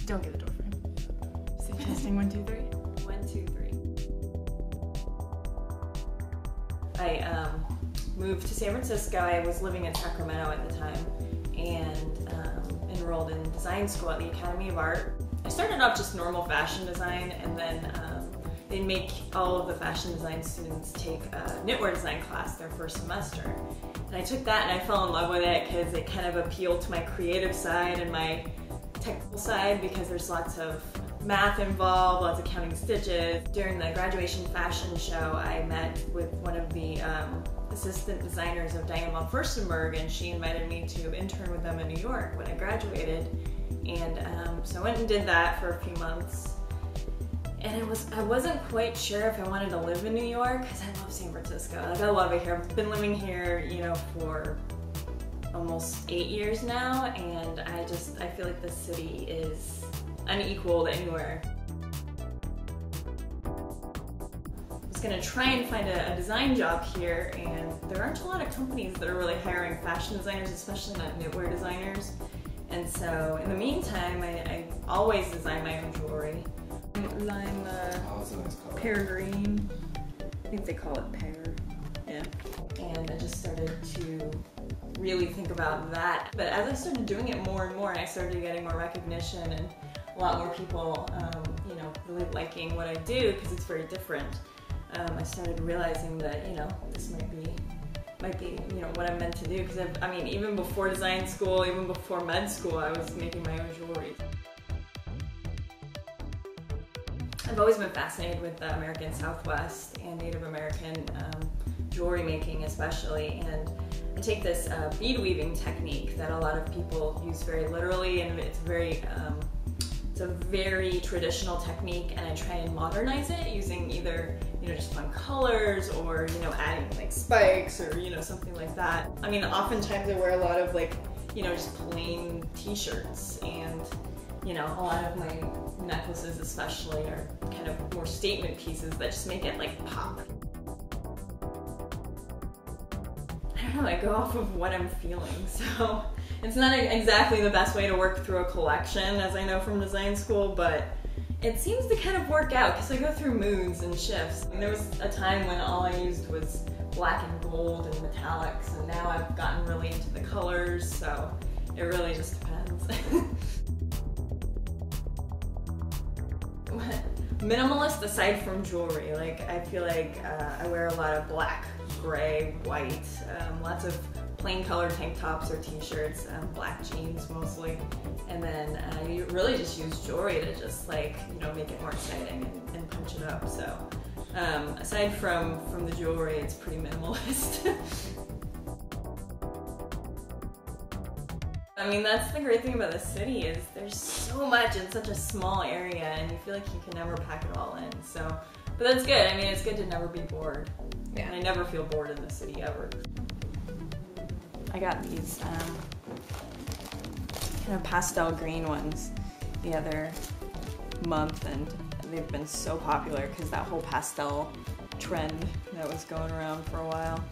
Don't get a door frame. Say testing 1, 2, 3. 1, 2, 3. I moved to San Francisco. I was living in Sacramento at the time and enrolled in design school at the Academy of Art. I started off just normal fashion design, and then they make all of the fashion design students take a knitwear design class their first semester. And I took that and I fell in love with it because it kind of appealed to my creative side and my technical side, because there's lots of math involved, lots of counting stitches. During the graduation fashion show, I met with one of the assistant designers of Diane von Furstenberg, and she invited me to intern with them in New York when I graduated. And so I went and did that for a few months. And I wasn't quite sure if I wanted to live in New York, because I love San Francisco. Like, I love it here. I've been living here, you know, for almost 8 years now, and I feel like the city is unequaled anywhere. I was gonna try and find a design job here, and there aren't a lot of companies that are really hiring fashion designers, especially not knitwear designers. And so in the meantime, I always design my own jewelry. Lime pear green. I think they call it pear. Yeah. And I just started to really think about that. But as I started doing it more and more, and I started getting more recognition and a lot more people, you know, really liking what I do because it's very different. I started realizing that, you know, this might be, you know, what I'm meant to do. Because I mean, even before design school, even before med school, I was making my own jewelry. I've always been fascinated with the American Southwest and Native American jewelry making especially, and I take this bead weaving technique that a lot of people use very literally, and it's a very traditional technique, and I try and modernize it using either, you know, just fun colors or, you know, adding like spikes or, you know, something like that. I mean, oftentimes I wear a lot of like, you know, just plain t-shirts, and you know, a lot of my necklaces especially are kind of more statement pieces that just make it like pop. I don't know, I go off of what I'm feeling, so it's not exactly the best way to work through a collection, as I know from design school, but it seems to kind of work out because I go through moods and shifts. And there was a time when all I used was black and gold and metallics, and now I've gotten really into the colors, so it really just depends. Minimalist aside from jewelry, like I feel like I wear a lot of black, gray, white, lots of plain color tank tops or t-shirts, black jeans mostly, and then you really just use jewelry to just like, you know, make it more exciting and punch it up. So aside from the jewelry, it's pretty minimalist. I mean, that's the great thing about the city, is there's so much in such a small area, and you feel like you can never pack it all in. So, but that's good. I mean, it's good to never be bored. Yeah. And I never feel bored in the city ever. I got these kind of pastel green ones the other month, and they've been so popular because that whole pastel trend that was going around for a while.